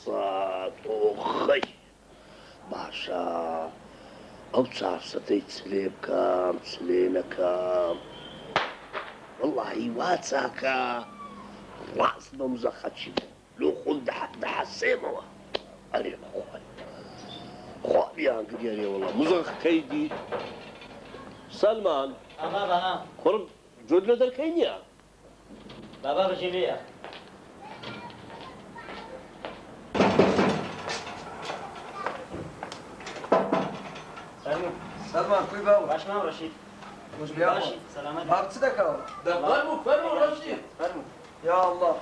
400 أخي باشا أو 400 سليم كام سلينا كام والله واتساكا راس بمزخاتشي لو خل دحسيموا أرينا خوالي أنقرياني والله مزخ كيدي سلمان بابا قرب جود لدر كينيا بابا بجيبيها سلمان كوي باو باش ما رشيد مش بياخد باشي سلامات ما بتصدق فرموا رشيد فرموا يا الله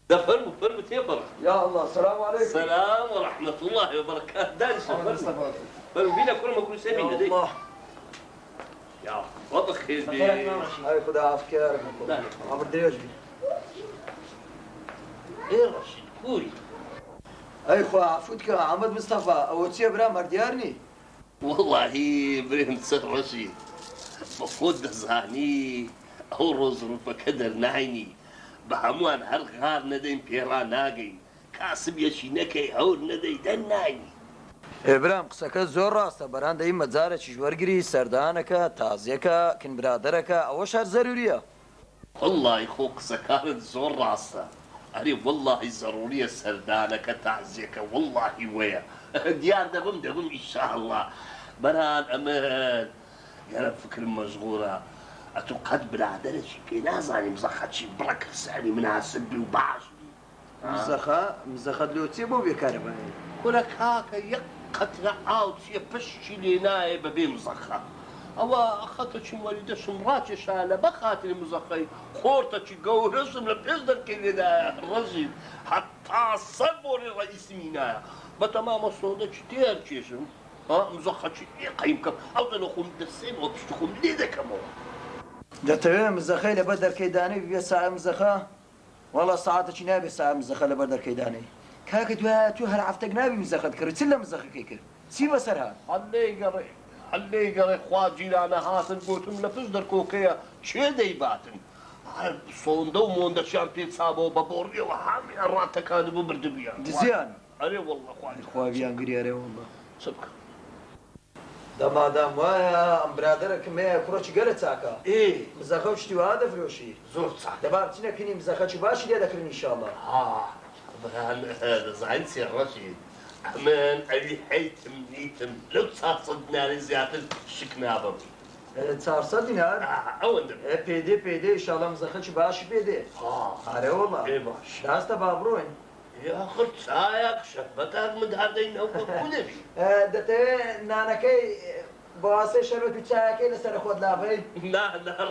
ده فرموا تيبر يا الله السلام عليكم السلام ورحمة الله وبركاته دانش فرموا بينا كل ما كل سامي يا دي الله يا وضع خير دي هاي خذ عافيك يا رب الله عبر ديوجبي ايه رشيد كوري هاي خو عفوتك عمد مصطفى او تسي برا مرديارني والله برين سر رشيد مفروض دزاني او روز رفكدر نايني بهموان هر غار ندين بيرا ناقي كاسب يشي نكي هور ندي دن نايني ابراهيم قسەکە زۆر ڕاستە بەران دەی مەجارێکی وەرگری سەردانەکە تازیەکە کن برادەرەکە ئەوەش هەر زەروریە والله خو قسەکانت زۆر ڕاستە ئەرێ والله ضرورية سەردانەکە تازیەکە والله وەیە دیار دەبم ئینشاءالله بەران ئەمن گەرە فکرم مەشغوڵە ئەتو قەت برادەرێکی پێ نازانیم زەخەچی بڕەکە سەری مناسب بی و باش مزەخەت لۆچێ بۆ بێکارەبایی کورە کاکە یەک قەترە ئاو چیە پشتی لێ نایە بەبێ مزەخە ئەوە خەتەچی وەریدەشم ڕاکێشا لە بەخاتری مزەخەی خۆرتەچی گەورەشم لە پێش دەرکەی لێدایە ڕەزید حتا سەر بۆری ڕئیسمی نایە بەتەمامە سۆدەچی تێرکێشم مزەخەچی قەیم کەم ئەو دەنە خۆم دەسێنەوە پشتی خۆم لێ دەکەمەوە دەتەوێت مزەخەی لەبەر دەرکەی دانەی ببێ ساعە مزەخە وەڵا ساعاتێکی نابێت ساعە مزەخە لەبەر دەرکەی دانەی کاکە دوایە تو هەر هەفتەک نابی مزەخەت کرد چ لە مزەخەکەی کرد چی بەسەر هات هەلێ گەڕێ خوا جیرانە هاتن گوتم لە پشت دەرکۆکەیە چێ دەیباتن سۆندە و مۆندەشیان پێ چابەوە بە بۆڕیەوە هامیان ڕاتەکانی بوو بردبیان دزیان ئەرێ وەڵڵە خواویان گریارێ وەڵڵە چ بکەم دەمادام وایە ئەم برادەرەکەم هەیە کوڕەکی گەرە چاکە مزەخە و شتی وا دەفرۆشی زۆر چاک دەبا بچینەکەنی مزەخەکی باشی لێ دەکردن ئینشاءڵڵا بەران دەزانین چێ ڕەشید ئەمن ئەوی حەیتم نیتم لەو 400 دیناری زیاتر شک نابم 400 دینار ئەوەندە پێدێ ئینشاءڵڵا مزەخەکی باشی پێدێ ئارێ وەڵڵا باش ڕاستە با بڕۆین آخر چایەک شەربەتاک مدهاردەینەوە کولەبی دەتەوێت نانەکەی بە واسەی شەربەت و چایەکەی لەسەر خۆت لابەی نا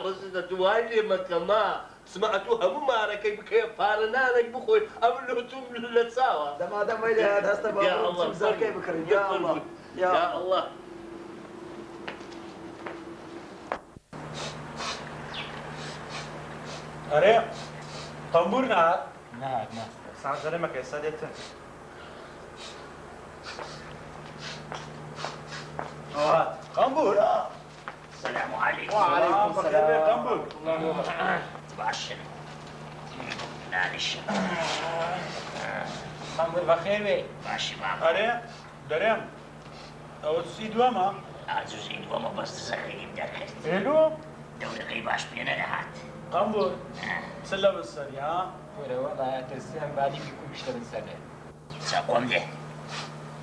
ڕزدە دوای لێ مەکەما سمعتو هەموو مارەکەی بکەیە پارە نانێک بخۆی ئەم لەتوم لە چاوە دەمادەم وەی لە دەستە بە زەرکەی بکڕین یا ئەڵڵا یا ئەڵڵا ئەرێ قەمبور نهات نهات ساعت زەرمەکەی سەدێتن هات قەمبور السلام عليكم وعليكم السلام قەمبور باشن نانش قەمبور بەخێر بێ باشی مام ئەرێ دەرێم ئەوە سی دووەمە ئازوزی دووەمە بەست زەخەریم دەکرد هێلو دەورەکەی باش پێ نەدەهات قەمبور چ لە بەسەری ها وەرە وەڵا تەسیان بادیکی کوشتە بسەرێ چاقۆم دێ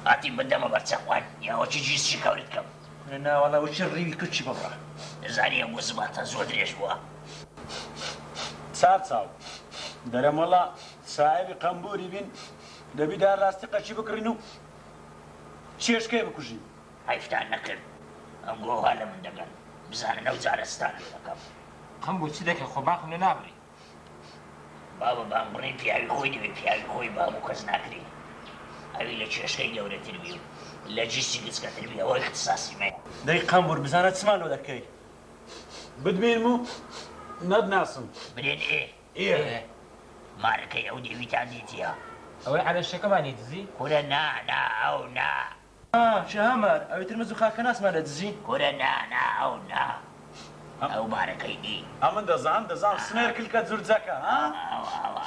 هاتی بەدەمە بەرچەقوان یاوەچی جیسشی کەورت کەم ناوەڵا وچ ڕیوی کچی بەڕە دەزانی ئەم وزماتە زۆر درێژ بووە چاو دەرەم وەڵا ساحێبی قەمبوری بین دەبی دا ڕاستی قەچی بکڕین و چێشکەی بکوژین هەیفتان نەکرد ئەم گۆها لە من دەگەن بزانن ئەو جارەستان دەکەم قەمبور چ دەکە خۆ باخم لە نابڕی بابە بامبڕین پیاوی خۆی دەوێ پیاوی خۆی بام و کەس ناکری ئەوی لە چێشکەی گەورەتر بی و لە جیسی گچکەتر بی ئەوەی اختصاسی مەیە دەی قەمبور بزانە چمان لۆ دەکەی بدبین و نەدناسم برێن ئێ مارەکەی ئەو دێویتان دیتیە ئەوەی عەلەشەکەمانی دزی کورە نا ئەو نا شەهامار ئەوەی تر مەزوو خاکە ناسمان لە دزی کورە نا ئەو نا ئەو بارەکەی دی ئەمن دەزان سنێر کلکە جورجەکە ها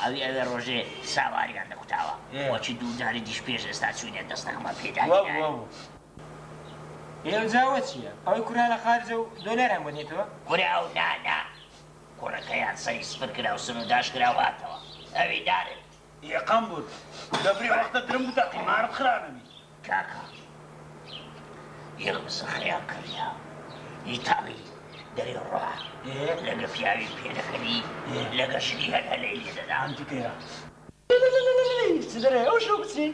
ئەوی ئەوێ ڕۆژێ ساواریان دەکوتاوە وەچی دووجاری دیش پێش ئێستا چوینێ دەستەکەمە پێدا ئێوە جاوە چییە؟ ئەوەی کورانە خارجە و دۆلەران بۆنێتەوە؟ کورا و نانا کوڕەکەیان سەری سپر کرا و سن و داش کراواتەوە ئەوی دارێت یەقەم بود دەبری وەختە درم بتە قیمارت خرابەبی کاکە یەڵم سەخەیان کردیا ئیتاڵی دەری ڕۆ لەگە پیاوی پێدەکەنی لەگە شری هەر هەلەی لێ دەدا ئەنتیکەیە چ دەرێ ئەو شەو بچین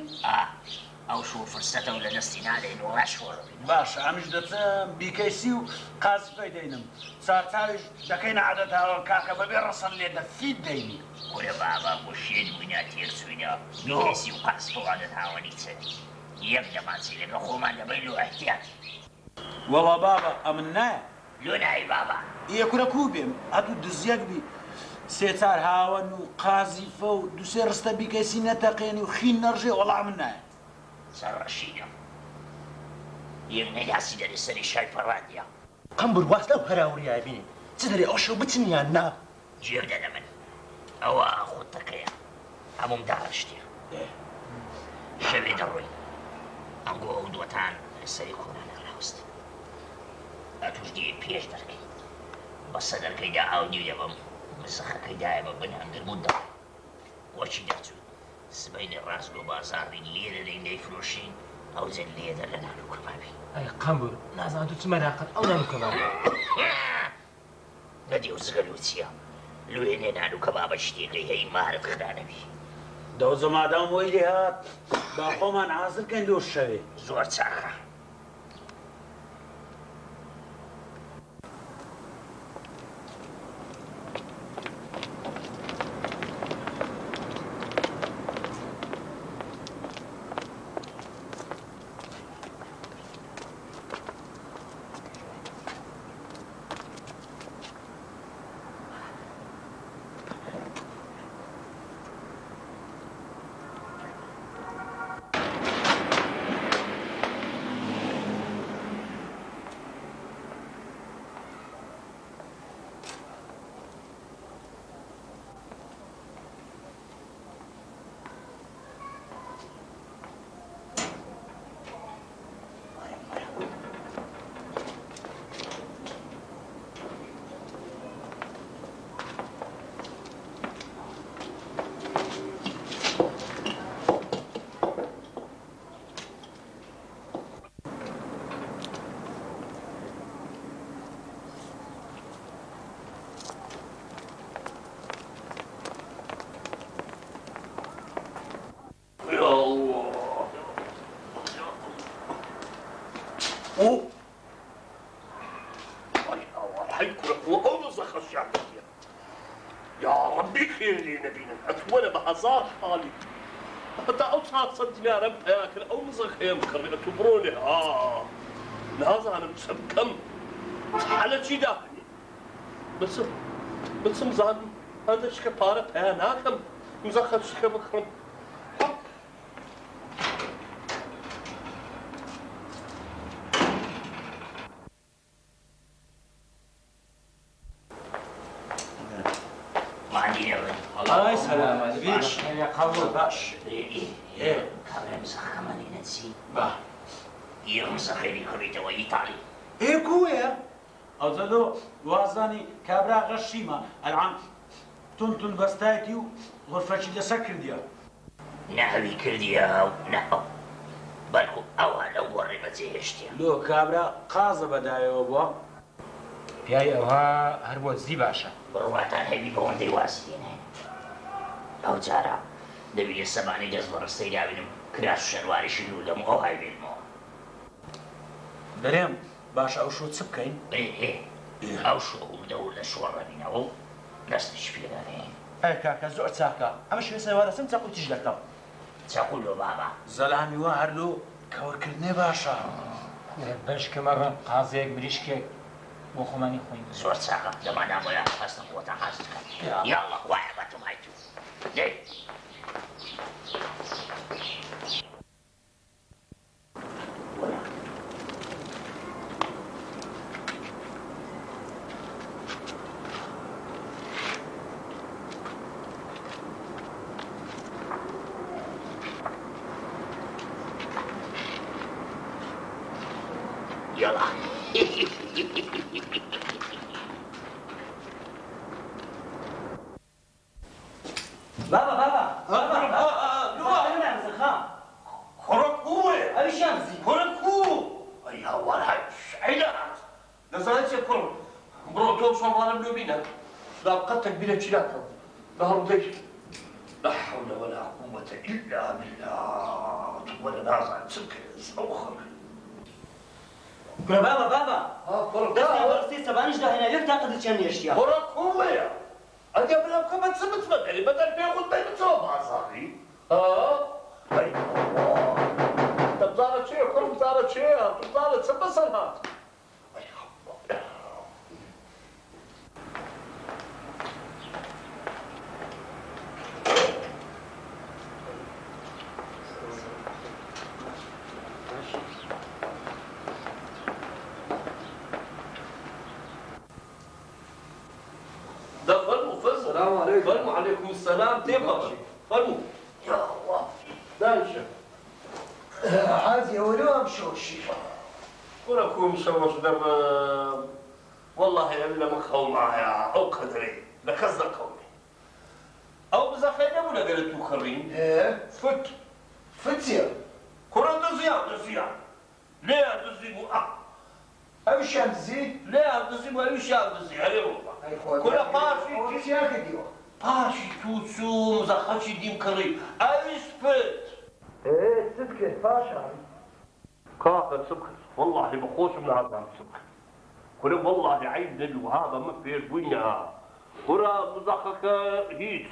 ئەو شوو فرسەتە و لە دەستی نادەین و ڕاشۆڕبین باش ئەمیش دەچم بیکەیسی و قازفەی دەینم چارچاویش دەکەینە عادەتاوە کاکە بەبێ ڕەسەن لێ دەفید دەینی وەرە بابا بۆ شێن وینا تێرچوینە بیکەسی و قاسپە و عادەتاوەنی چێت یەک دەمانچی لەگە خۆمان دەبین و ئەحتیات وەڵا بابا ئەمن نایە لۆ نایی بابا یەکورە کو بێم هەتوو دزیەک بی سێ چار هاوەن و قازیفە و دووسێ ڕستە بیکەسی نەتەقێنی و خین نەڕژێ وەڵا من نایە سەرڕەشینە یەک نەیاسی دەری سەری شای پەڕادیە قەمبر واز لەو هەراوریای بینی چ دەرێ ئەو شەو بچین یان نا جێر دەدە من ئەوە خۆتەکەیە هەموم داڕشتێ شەوێ دەڕۆی ئەنگۆ ئەو دووەتان سەری خۆنانە ڕاوست ئەتوش دی پێش دەرکەی بەسە دەرکەیدا ئاودی دەبم مسەخەکەیدایە بە بنهەنگر بوو دەڵێ وەچی دەرچوو سبەینی ڕاست و بازاڕی لێ دەدەین دەیفرۆشین ئەو جێن لێدە لە نان و کەبابی ئەی قەمبور نازانم تو چمەراقت ئەو نان و کەبابە نەدی و زگەل و چییە لێنێ نان و کەبابە شتێکەی هەی مارت خرانەبی دەوزە مادام وەی لێ هات با خۆمان حازرکەین لۆ شەوێ زۆر چاخە هزار حالي حتى أوصل صدنا رب ياكل أو مزخ يمكر تبروني هذا أنا بسم كم على شي داخلي بس مزان هذا شكل بارة أنا كم مزخ شكل بكرم الله سلام عليك يا قبول باش كمان مسخمني نسي باه يوم سخيري كريت ويطالي ايكويا أظلو وازاني كابرا غشيمة الآن تنتن بستايتي غرفتي لسكر ديا نحوي كرديا نحو بالكو أول أول رمتي هشتيا لو كابرا قازة بداية وبوا پیای ئەوها هەر بۆ زی باشە بڕواتان هەوی بەوەندەی واسیێنێ ئەو جارە دەبێت سەبانی دەست بە ڕستەی دابینم کراس و شەرواریشی دوو دەم ئەو هایبێنمەوە دەرێم باش ئەو شۆ چ بکەین؟ ئەو شۆ دە و لە شۆڕەبینەوە و دەستش پێدانێ ئەی کاکە زۆر چاکە ئەمە شوێ سەوارەسم چاق و تیژ دەکەم چاقول لۆ بابا زەلامی وا هەرلۆ کەوەکردنێ باشە بەشکەمەڕە قازەیەک بریشکێک بۆ خۆمانی خۆین زۆر چاقە دەمانام وەیە خەستم خۆتان حاز بکەن یاڵڵا وایە بەتم هایتوو دەی يلا بابا لولا مزخا خرج هو ابي شمسي خرج هو يا ولد عينات نزلت يكون بروتو صوار بينا لا قتك بلا تشلاكه ظهر ديش لا حول ولا قوة إلا بالله ولا نازع سكر أوخر بابا فرق دستي سبانش ده هنا ليه تاخذ الشن اشياء فرق هو يا أجي بلا كم تسمت بدري بدل بياخذ بين صوبها صاحي أي الله تبزارة شيء كل بزارة شيء تبزارة سبسرها أي الله ده فرموا فزر السلام عليكم. فرموا عليكم السلام تبقى فرموا يا الله دانشة عادي ولو مشوشي ولكم شوش دم والله إلا مخو معايا أو قدري لكذا قومي أو بزخينا ولا قالت مخرين ايه فت فتيا كرة دزيان ليه دزي مؤق ابي شمسي ليه دزي ما يشان دزي عليه والله كل باشي فتيا كديو باشي توتسو مزخشي ديم كري أيش فت ايه صدق فاشا كافر سبخ والله بخوش من هذا سبخ كل والله عيب دل وهذا ما في بوينا كرة مزخك هيج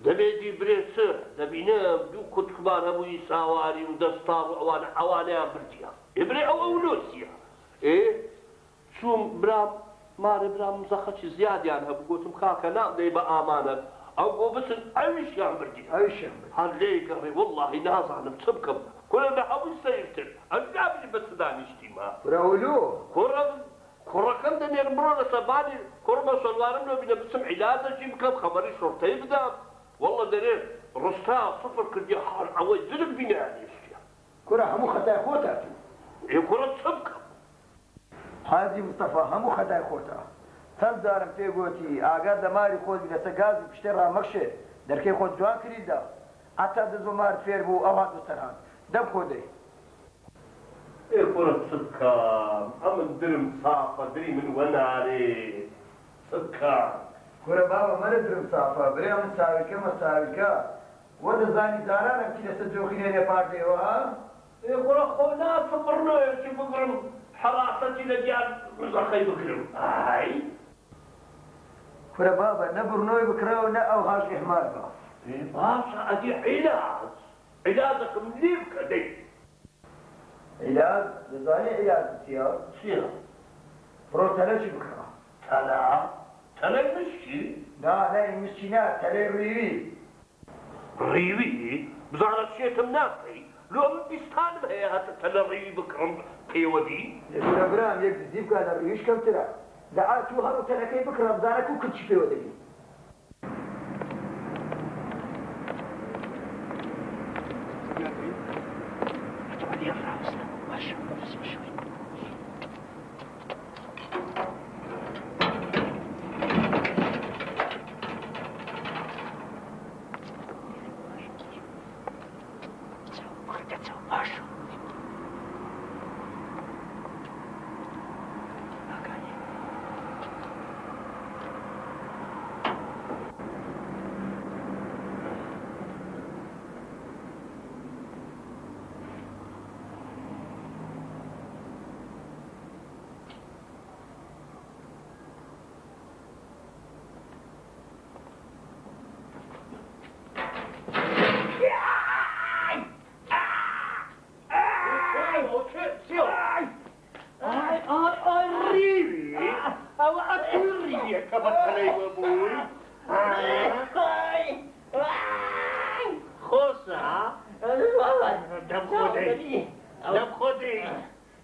دبيدي بريسر دبينا بيو كنت كمان ابوي ساواري ودستار اوانيان برديا ابري او اولوسيا ايه شو برام ماري برام مزخك زيادة يعني بقولتم خاكا نقضي بأمانة او بس ايش يعني بردي اي شيء هاللي قري والله نازع نبسبكم كلنا ابو سيفتر انا بس داني اجتماع راولو كرة كم دنيا مرة سباني كرة صلوارم لو بينا بسم علاجة جيم كم خبري شرطة يبدا والله دنيا رستا صفر كردي حال عوي زلم بينا يعني كرة همو خطا خوتا ايه كرة سبكم حاجی مصطفى همو خطای خۆتە چەند جارم پێ گوتی ئاگات لە ماری خۆت لەسە گازی پشتێ ڕامەخشێ دەرکەی خۆت جوان کردیدا ئەتا دەزۆمار فێر بوو ئەو هات سەرهات دەم خۆ دەی ايه كرة سبكم ام درم صافة دري من وناري سبكم کورە بابە مەرە درم سافە برێ من ساویکە مەساویکە وە دەزانی جارانم کی لەسەر جۆخینێنێ پاردێەوە ها يقول أخونا فقرنا يا بقرم حراستي لجان مزخي بقرم هاي کورە بابە نە بڕنۆی بکرەوە نە ئەو هاش ئێحمال بە باشا أدي علاجك منيب كدي عیلاج دەزانی عیلاج چییە سيرا بڕۆ تەلەشی بکڕە تلا مشي نای مشکینە تەلەی ڕیوی ريوي بزارة شيء تمناقي لو من بيستانم هي هات تلا ريوي بكرم قيودي لەگورە برام یەک دزی بکە لە ڕیویش کەمترە لە ئاچوو هەڕوو تەلەکەی بکڕە بزانەت و کچی پێوە دەبی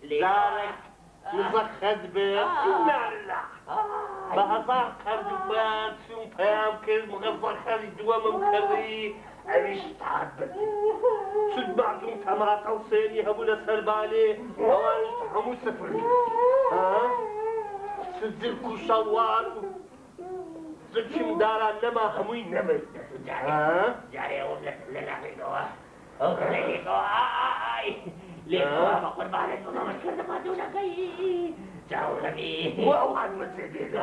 لارك مزخد بيت لا لا بهزار كردوبات شون فيام كيز مغزر خالي دوام مكري أبيش تعبت شد معزوم تمرات حسيني هبولا سربالي وانش تحمو سفري ها سزلكو شوار زلشم دارا نما هموي نمي ها جاري أقول لنا في دوا أوكي دوا ليه ما قربان الدنيا مش كذا ما دونا كي جاو لبي وأوعد متزيد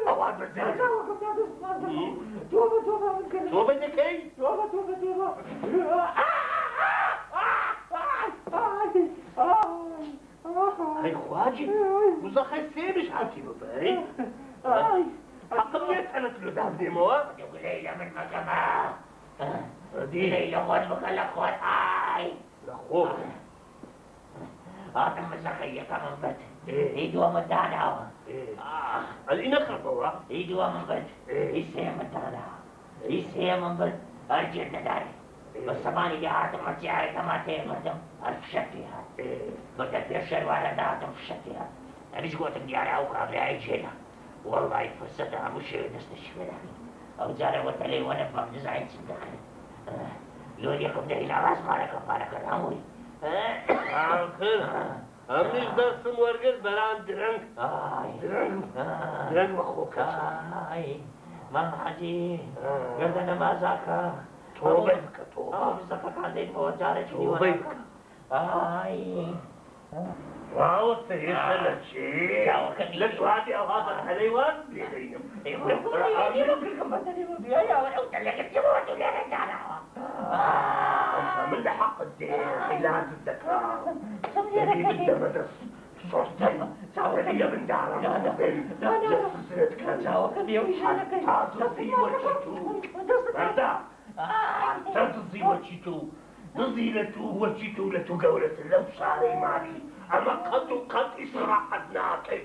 أوعد متزيد توبة كي هاي خواجي مزخي سيبش حكي بفاي حقم يتحنت له دهب ديموا يقول ليلة من مكما دي ليلة غد مكلا خوات آي لخوف هذا مزخي كمان بد يدوا مدانا الإنا خربوا يدوا من بد يسيا مدانا يسيا من بد أرجع داري بس ماني جاءت مرجعي كما تيمتم أرفشتها بدأت يشر ولا داتم فشتها أبيش قوتك دياري أو كابري أي جينا والله فرصتها مش نستشفى أو جاري وتلي ونفهم نزعين صدقني لو يكم ده إلى راس مالك الأموي خير أمنيش درس مورقل بران درنك درنك مخوك ما حدي قردنا ما زاكا توبك توبة بزاكا كان دي فوجاري توبك واو سهير هلا شيء لك وادي أو هذا الحليوان بيدينهم من اللي حق الدين خلال الذكرى يدي بدها مدرس صوتي ساوي من دارا جسست كذا حتى تصي وشيتو بردا حتى تصي وشيتو نزيلتو وشيتو لتو قولة لو صاري مالي أما قد إسراء أدناكي